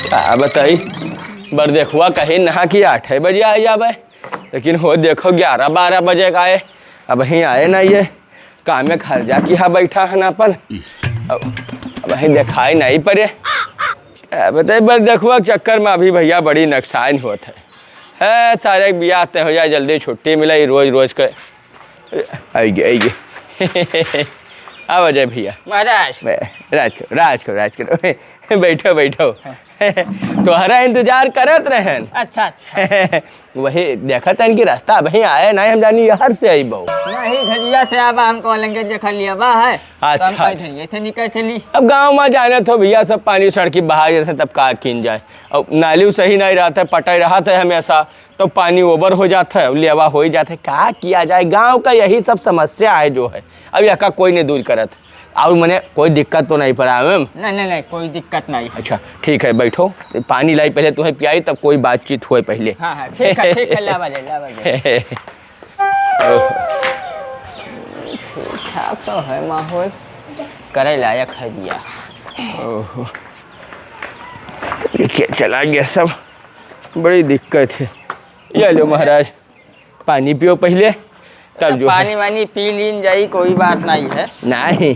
बताई बर देखुआ कहीं नहा कि 8 बजे आ जावे, लेकिन हो देखो 11-12 बजे का आए, अब ही आए ना ये काम में खर्जा की हा बैठा है ना अपन, अब ही दिखाई नहीं पड़े। बताइए बर देखुआ चक्कर में अभी भैया बड़ी नुकसान होता है सारे बियाह तय हो जाए, जल्दी छुट्टी मिले रोज रोज के आइए अब अजय भैया महाराज राज करो बैठो बैठो तुम्हारा इंतजार करत रहन। अच्छा अच्छा वही देखा था इनकी रास्ता वही आए ना, हम जानी यहाँ से आई बहु नहीं धजिया से अब हमको लंगे देख लिया बा है। अच्छा थे निकल चली। अब गांव में जाने तो भैया सब पानी सड़की बहा जाते तब का किन जाए, अब नाली सही नहीं रहा था, पटाई रहा था हमेशा तो पानी ओवर हो जाता है, लेवा हो ही जाता है, क्या किया जाए। गाँव का यही सब समस्या है जो है, अब यह का कोई नहीं दूर करत और मैंने कोई दिक्कत तो नहीं पड़ा मैम? नहीं कोई दिक्कत नहीं। अच्छा ठीक है बैठो, पानी लाई पहले तुम्हें पियाई तब कोई बातचीत हुए पहले। हाँ ठीक है लावा ले तो है माहौल करे लायक है दिया। चला गया सब, बड़ी दिक्कत है। ये लो महाराज पानी पियो पहले तब जो पानी वानी पी लीन जाई, कोई बात नहीं है। नहीं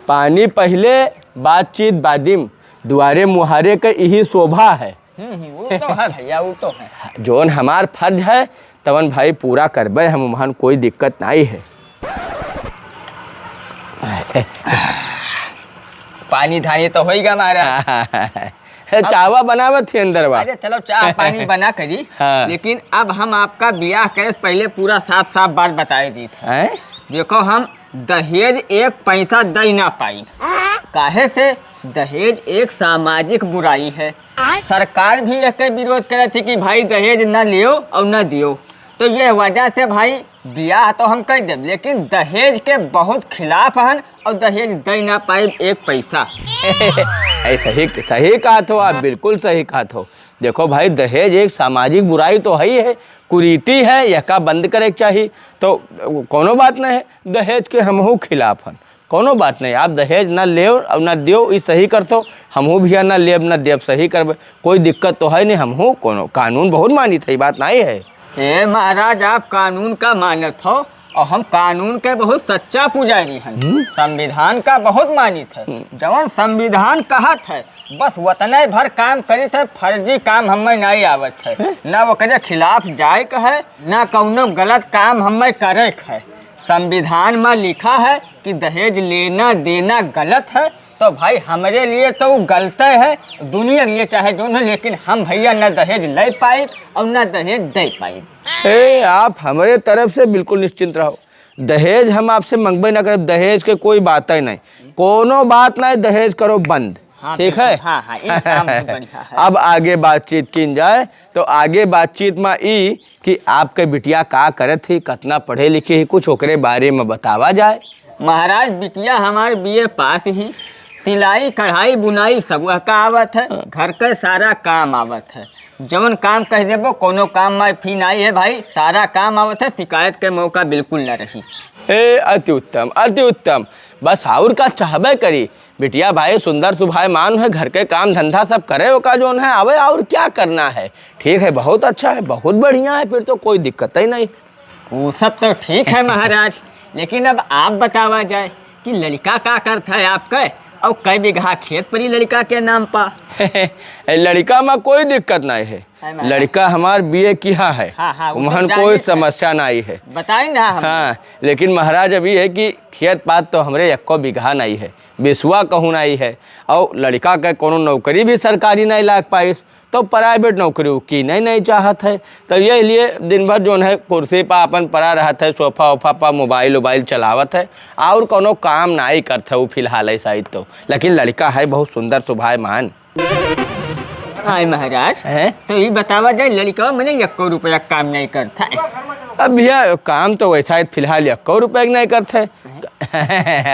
पानी पहले बातचीत बादिम, दुआरे मुहारे का यही शोभा है। वो तो है भैया, वो तो है जोन हमार फर्ज है तवन भाई पूरा करबे हम, वहाँ कोई दिक्कत नहीं है। पानी धानी तो होगा महाराज। चावा बनावत थी अंदर बा। अरे चलो चाय पानी बना करी। हाँ। लेकिन अब हम आपका ब्याह करे पहले पूरा साफ साफ बात बताए दी था। देखो हम दहेज एक पैसा दे ना पाई, काहे से दहेज एक सामाजिक बुराई है। सरकार भी एक विरोध करे थी कि भाई दहेज न लियो और न दियो, तो ये वजह से भाई ब्याह तो हम कर दें, लेकिन दहेज के बहुत खिलाफ हन और दहेज दे ना पाए एक पैसा। सही कहा तो आप, बिल्कुल सही कहा तो। देखो भाई दहेज एक सामाजिक बुराई तो है, कुरीति है, यह का बंद करे चाहिए, तो कोनो बात नहीं है। दहेज के हमहू खिलाफ हन, कोनो बात नहीं। आप दहेज ना ले और ना दियो, ये सही कर तो हमहू भैया ना लेब ना देव, सही करबे, कोई दिक्कत तो है नहीं। हमहू कोनो कानून बहुत मानी थी, बात नहीं है। ए महाराज आप कानून का मानत हो और हम कानून के बहुत सच्चा पुजारी हैं। संविधान का बहुत मानित है, जवन संविधान कहत है बस वतने भर काम करी थे, फर्जी काम हमें नहीं आवत है, ना वो करे खिलाफ जाए का है, ना कौनो गलत काम हमें करे है। संविधान में लिखा है कि दहेज लेना देना गलत है, तो भाई हमारे लिए तो वो गलत है, दुनिया लिए चाहे जो न, लेकिन हम भैया न दहेज ले पाए और न दहेज दे पाए। आप हमारे तरफ से बिल्कुल निश्चिंत रहो, दहेज हम आपसे मंगबे ना करें, दहेज के कोई बात ही नहीं, कोनो बात नहीं, दहेज करो बंद। हाँ, ठीक है। हाँ, ये काम बहुत बढ़िया है। अब आगे बातचीत की जाए तो आगे बातचीत में ई कि आपके बिटिया का करे थी, कितना पढ़े लिखे ही, कुछ ओकरे बारे में बतावा जाए। महाराज बिटिया हमारे बीए पास ही, सिलाई कढ़ाई बुनाई सब का आवत है, घर का सारा काम आवत है, जवन काम कह देबो कोनो काम में फी नहीं है भाई, सारा काम आवत है, शिकायत के मौका बिल्कुल न रही। अति उत्तम अति उत्तम, बस और का चाहबे करी बिटिया भाई, सुंदर सुभायमान है, घर के काम धंधा सब करे वो का जोन है आवे, और क्या करना है। ठीक है, बहुत अच्छा है, बहुत बढ़िया है, फिर तो कोई दिक्कत ही नहीं। वो सब तो ठीक है महाराज, लेकिन अब आप बतावा जाए कि लड़का का करता है आपका, और कई बीघा खेत पड़ी लड़का के नाम पा। लड़का में कोई दिक्कत नहीं है, लड़का हमार बीए किया है। हाँ, वहाँ कोई समस्या नहीं है, बताए ना हम। हाँ, लेकिन महाराज अभी है कि खेत पात तो हमरे 1 बीघा नहीं है, बिसुआ कहूँ नहीं है, और लड़का के कोनो नौकरी भी सरकारी नहीं लाग पाइस, तो प्राइवेट नौकरी की नहीं चाहत है, तो ये लिए दिन भर जो है कुर्सी पर अपन पड़ा रहता है, सोफा वोफा पर मोबाइल वोबाइल चलावत है, और कोनो काम नहीं करता वो फिलहाल ऐसा ही तो। लेकिन लड़का है बहुत सुंदर सुभायमान। हाय महाराज है तो ये बतावा जाए लड़का मैंने 1 रुपया काम नहीं करता है। अब भैया काम तो वैसा फिलहाल 1 रुपये नहीं करते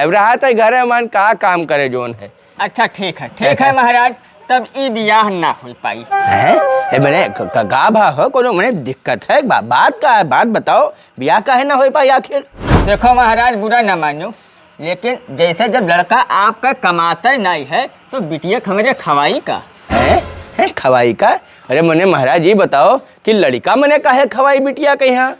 रहा था घर मान का काम करे जोन है। अच्छा ठीक है महाराज, तब ई बियाह ना हो पाई है मैंने गा भा हो कोनो मैंने दिक्कत है, बात का है, बात बताओ, बियाह का है ना हो पाई आखिर। देखो महाराज बुरा ना मानो, लेकिन जैसे जब लड़का आपका कमाता नहीं है तो बिटिया हमारे खवाई का है, है खवाई का? अरे मने महाराज जी बताओ कि लड़का मने काहे खवाई बिटिया के यहाँ?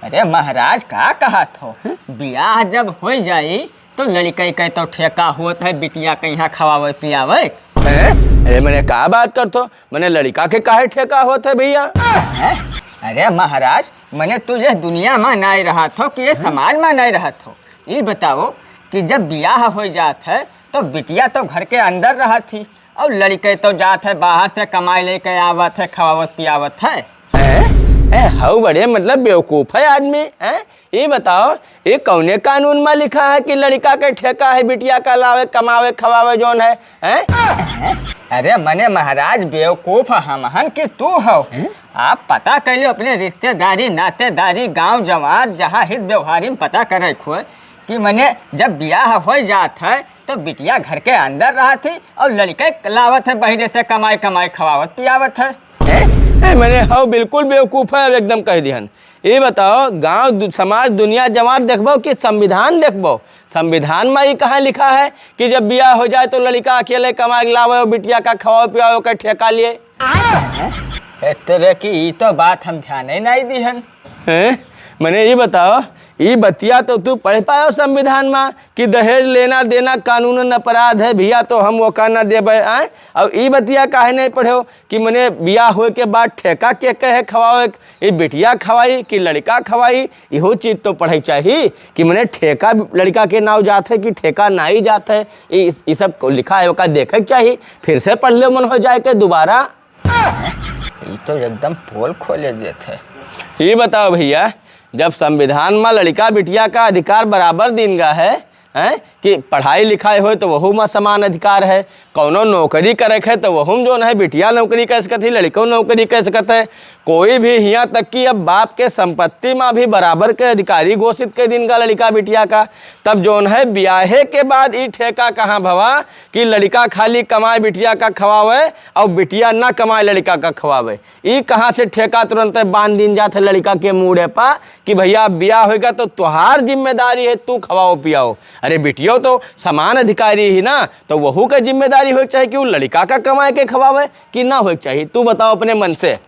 अरे महाराज का कहा थो, ब्याह जब हो जाई तो लड़का के तो ठेका होत है बिटिया के यहाँ खवावे पियावे। अरे मैंने का बात करतो, मैंने लड़का के काहे ठेका होत है भैया? अरे महाराज मैंने तुझे दुनिया में नहीं रहा था कि ये समाज में नहीं रहा था। ये बताओ कि जब ब्याह हो जात है तो बिटिया तो घर के अंदर रहा थी और लड़के तो जात है बाहर से कमाई लेके आवत है, खवावत पियावत है। हाउ बड़े मतलब बेवकूफ है आदमी है। ये बताओ ये कौने कानून में लिखा है कि लड़का के ठेका है बिटिया का लावे कमावे खवावे जोन है? अरे मने महाराज बेवकूफ हमहन कि तू हो। आप पता कर लो अपने रिश्तेदारी नातेदारी गांव जवार जहाँ हित व्यवहारी में पता करे खोए कि मने जब ब्याह हो जात है तो बिटिया घर के अंदर रहा थी और लड़के लावत है बहिरे से कमाई कमाई खवावत पियावत है। मैंने हाँ बिल्कुल बेवकूफ है एकदम कह दिहन। ये बताओ गांव समाज दुनिया जमार देखबो कि संविधान देखबो? संविधान में ही कहाँ लिखा है कि जब ब्याह हो जाए तो लड़का अकेले कमाई लावे और बिटिया का खवाओ पियाओ का ठेका लिए? तेरे की ये तो बात हम ध्यान ही नहीं दिहन। मैंने ये बताओ ये बतिया तो तू पढ़ पायो संविधान में कि दहेज लेना देना कानूनन अपराध है भैया तो हम वो का ना देबे आए? और ये बतिया काहे नहीं पढ़ो कि मैंने ब्याह होए के बाद ठेका के कहे खवाओ, ये बिटिया खवाई कि लड़का खवाई? इहो चीज़ तो पढ़े चाहिए कि मैंने ठेका लड़का के नाव जात है कि ठेका नहीं जात है। ये सब लिखा है वो देखे चाहिए, फिर से पढ़ ले मन हो जाए के दोबारा। ये तो एकदम पोल खोले देते। ये बताओ भैया जब संविधान में लड़का बिटिया का अधिकार बराबर दिन का है कि पढ़ाई लिखाई हो तो वहू में समान अधिकार है, कौनो नौकरी करे है तो वहू जो है बिटिया नौकरी कर सकत है लड़को नौकरी कर सकत है। कोई भी यहाँ तक कि अब बाप के संपत्ति में भी बराबर के अधिकारी घोषित के दिन का लड़का बिटिया का। तब जोन है ब्याहे के बाद ये ठेका कहाँ भवा कि लड़का खाली कमाए बिटिया का खवावे और बिटिया ना कमाए लड़का का खवावे? ये कहाँ से ठेका तुरंत बांध दिन जाते लड़का के मुँह पा कि भैया ब्याह होगा तो तुहार जिम्मेदारी है तू खवाओ पियाओ। अरे बिटियो तो समान अधिकारी ही ना, तो वहू का जिम्मेदारी हो चाहिए कि वो लड़का का कमाए के खवावे कि ना हो चाहिए? तू बताओ अपने मन से।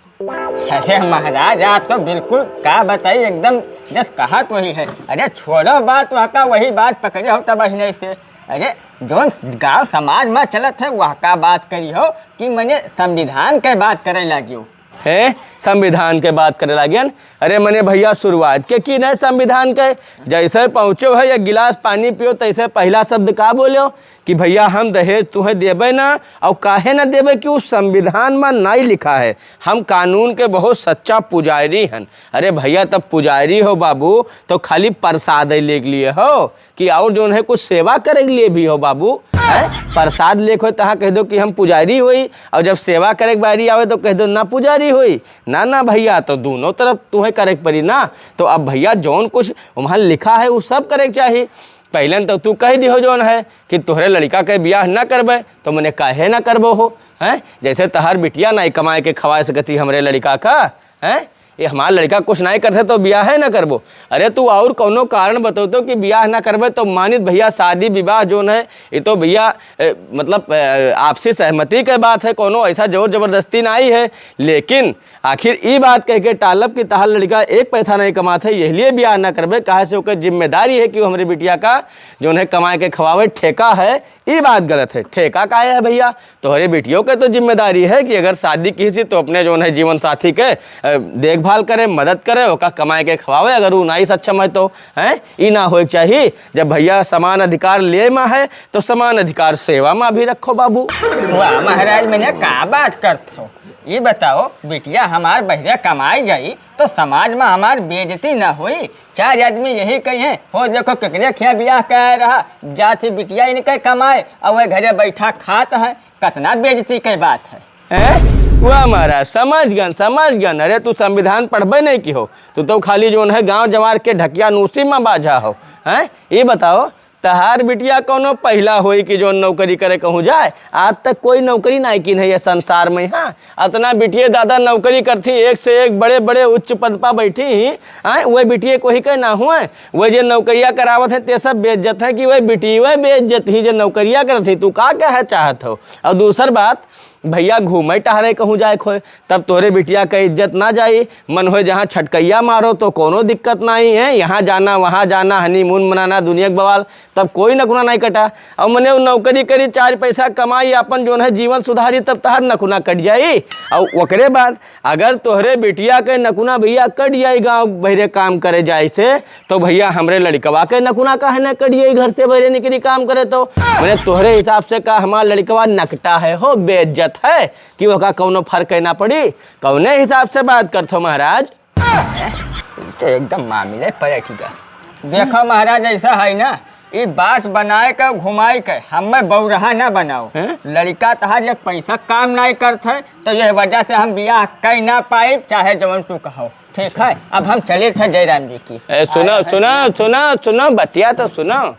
ऐसे महाराज आप तो बिल्कुल का बताइए एकदम जस कहा तो ही है। अरे छोड़ो बात वहाँ का, वही बात पकड़े हो तब नहीं से। अरे जो गांव समाज में चलत है वह का बात करी हो कि मैंने संविधान के बात करे लगी हो? है संविधान के बात करे लागियन? अरे मैंने भैया शुरुआत के की नहीं संविधान के, जैसे पहुँचो है एक गिलास पानी पियो तैसे पहला शब्द का बोलो कि भैया हम दहेज तुम्हें देवे ना, और काहे ना देवे कि उस संविधान में नहीं लिखा है। हम कानून के बहुत सच्चा पुजारी हैं। अरे भैया तब पुजारी हो बाबू तो खाली प्रसाद ले लिए हो कि और जो है कुछ सेवा करे के लिए भी हो बाबू? प्रसाद लेखो तहाँ कह दो कि हम पुजारी हुई और जब सेवा करे के बारी आवे तो कह दो ना पुजारी हुई? ना ना भैया, तो दोनों तरफ तुम्हें करे के पड़ी ना। तो अब भैया जौन कुछ वहाँ लिखा है वो सब करे के चाहिए। पहले तो तू कह दी हो जौन है कि तोहरे लड़का के ब्याह ना करबे तो मैंने काहे ना करबो हो? हैं जैसे तहार बिटिया नहीं कमाए के खवाए सकती हमरे लड़का का, हैं ये हमारा लड़का कुछ नहीं करते तो ब्याह है ना करबो? अरे तू और कोनो कारण बतौतो कि ब्याह ना करबे तो मानित भैया शादी विवाह जो है ये तो भैया मतलब आपसी सहमति के बात है, कोनो ऐसा जोर जबरदस्ती नहीं है। लेकिन आखिर ये बात कह के टालब कि तहार लड़का एक पैसा नहीं कमाते यही लिए ब्याह ना करबे, कहा से ओकर जिम्मेदारी है कि वो हमारे बिटिया का जो है कमाए के खवावे ठेका है, ये बात गलत है। ठेका का है भैया? तोहरे बेटियों के तो जिम्मेदारी है कि अगर शादी की थी तो अपने जो है जीवन साथी के देखभाल करे मदद करे ओका कमाए के खवावे, अगर वो नहीं सक्षम है तो हैं ये ना हो चाहिए। जब भैया समान अधिकार ले में है तो समान अधिकार सेवा में भी रखो बाबू। वाह महाराज मैंने का बात करते हो? ये बताओ बिटिया हमार बहरे कमाई गई तो समाज में हमार बेइज्जती ना हुई? चार आदमी यही कही है हो देखो केकरे खिया ब्याह कह रहा जाती बिटिया इनके कमाए और वह घरे बैठा खात है, कितना बेइज्जती की बात है। वाह महाराज समझ गन। अरे तू संविधान पढ़बे नहीं की हो, तू तो खाली जो है गांव जवार के ढकिया नूसी में बाझा हो। हैं ये बताओ तहार बिटिया कोनो पहला होई कि जो नौकरी करे कहूँ जाए? आज तक कोई नौकरी नहीं की है ये संसार में। हाँ अतना बिटिया दादा नौकरी करती एक से एक बड़े बड़े उच्च पद पर बैठी ही आए, वह बिटिया को ही कह ना हुआ वह जो नौकरियाँ करावत है ते सब बेइज्जत है कि वह बिटी वह बेइज्जत ही जो नौकरियाँ करती तू का कहे चाहत हो? और दूसर बात भैया घूमे टहरे कहूँ जाए खोए तब तोहरे बिटिया का इज्जत ना जाई। मन हो जहाँ छटकैया मारो तो कोनो दिक्कत नहीं है, यहाँ जाना वहाँ जाना हनीमून मनाना दुनिया के बवाल, तब कोई नकुना नहीं कटा। और मने वो नौकरी करी 4 पैसा कमाई अपन जो है जीवन सुधारी तब तहार नकुना कट जाई। और ओकरे बाद अगर तोहरे बिटिया के नकुना भैया कट जाई गाँव बहरे काम करे जाए से, तो भैया हमरे लड़कवा के नकुना काहे न कट जाई घर से बहरे निकली काम करे। तो मैंने तोहरे हिसाब से का हमारा लड़कवा नकटा है हो बेइज्जत है कि वह कौनो फर्क ना पड़ी। कौने हिसाब से बात करथो महाराज? तो एकदम मामले पलटेगा। देखो महाराज ऐसा है ना, ये बात बनाए के घुमाई के हमें बौरहा ना बनाओ। लड़का तहार जब पैसा काम नहीं करते तो यह वजह से हम बियाह कह ना पाए, चाहे जवन तू कहो। ठीक है, अब हम चले थे जयराम जी की। सुनो सुनो सुनो सुनो बतिया तो सुनो।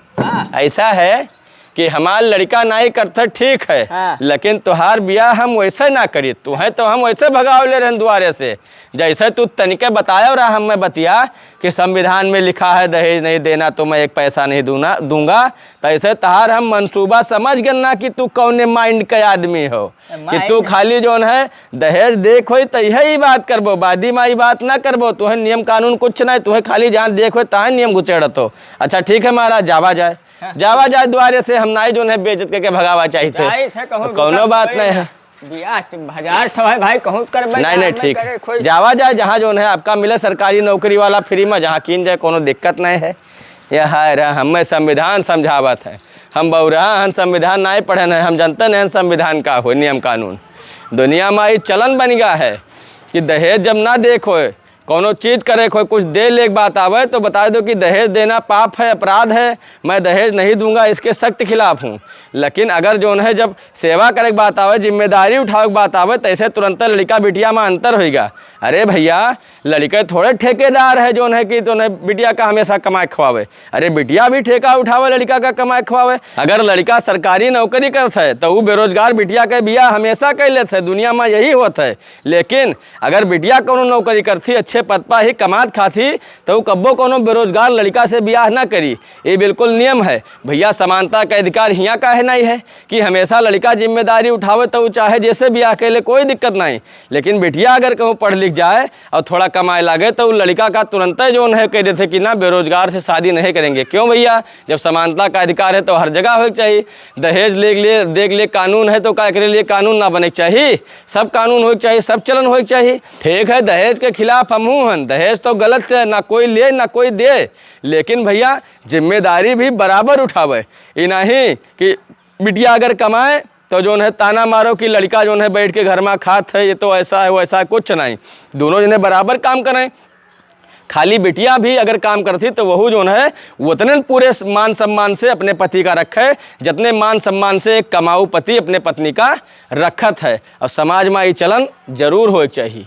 ऐसा है कि हमार लड़का नहीं करते ठीक है, लेकिन तुहार बियाह हम वैसे ना करी। तुम्हें तो हम वैसे भगाव ले रहे द्वारे से, जैसे तू तनिके बताया रहा हमें बतिया कि संविधान में लिखा है दहेज नहीं देना तो मैं 1 पैसा नहीं दूंगा। तो ऐसे तहार हम मंसूबा समझ गए ना कि तू कौने माइंड का आदमी हो कि तू खाली जो है दहेज देख हो तो यही बात करबो, बादी माई बात ना करबो। तुम्हें नियम कानून कुछ नहीं, तुम्हें खाली जहाँ देख हो तहाँ नियम गुचेड़त हो। अच्छा ठीक है महाराज, जावा जाए द्वारे से, हम नाई जो है बेइज्जत करके भगावा चाहिए थे, कौनो बात नहीं है। भाई कहूँ कर नहीं ठीक, जावा जाए जहाँ जो है आपका मिले सरकारी नौकरी वाला फ्री में, जहाँ कीन जाए कोनो दिक्कत नहीं है। यह हमें संविधान समझावत है, हम बौरा हम संविधान नहीं पढ़े हैं, हम जानते नहीं संविधान का हो नियम कानून। दुनिया में ये चलन बन गया है कि दहेज जब ना देखो कोनो चीज़ करे कोई कुछ दे ले बात आवे तो बता दो कि दहेज देना पाप है, अपराध है, मैं दहेज नहीं दूंगा, इसके सख्त खिलाफ हूँ। लेकिन अगर जो है जब सेवा करे बात आवे, जिम्मेदारी उठावे बात आवे, तो ऐसे तुरंत लड़का बिटिया में अंतर होगा। अरे भैया लड़के थोड़े ठेकेदार है जो है कि तो बिटिया का हमेशा कमाए खवावे, अरे बिटिया भी ठेका उठावे लड़का का कमाए खवावे। अगर लड़का सरकारी नौकरी करता है तो वो बेरोजगार बिटिया के बियाह हमेशा कर लेते है, दुनिया में यही होता है। लेकिन अगर बिटिया कोनो नौकरी करती अच्छे पद पर ही कमात खाती तो वो कब्बो कोनो बेरोजगार लड़का से बियाह ना करी। ये बिल्कुल नियम है भैया, समानता का अधिकार हियाँ का है नहीं है कि हमेशा लड़का जिम्मेदारी उठावे तो वो चाहे जैसे बियाह के लिए कोई दिक्कत नहीं। लेकिन बिटिया अगर कहूँ पढ़ लिख जाए और थोड़ा कमाए लागे तो वो लड़का का तुरंत जो है कह देते कि ना बेरोजगार से शादी नहीं करेंगे। क्यों भैया, जब समानता का अधिकार है तो हर जगह हो चाहिए। दहेज देख ले कानून है तो क्या करे लिए कानून ना बने चाहिए, सब कानून हो चाहिए, सब चलन हो चाहिए। ठीक है दहेज के खिलाफ हम हूँ, दहेज तो गलत है, ना कोई ले ना कोई दे, लेकिन भैया जिम्मेदारी भी बराबर उठावे। ये नहीं कि बिटिया अगर कमाए तो जो है ताना मारो कि लड़का जो है बैठ के घर में खात है, ये तो ऐसा है वैसा है, कुछ नहीं। दोनों जने बराबर काम करें। खाली बिटिया भी अगर काम करती तो वह जो है उतने पूरे मान सम्मान से अपने पति का रखे जितने मान सम्मान से एक कमाऊ पति अपने पत्नी का रखत है। और समाज में ये चलन जरूर हो चाहिए।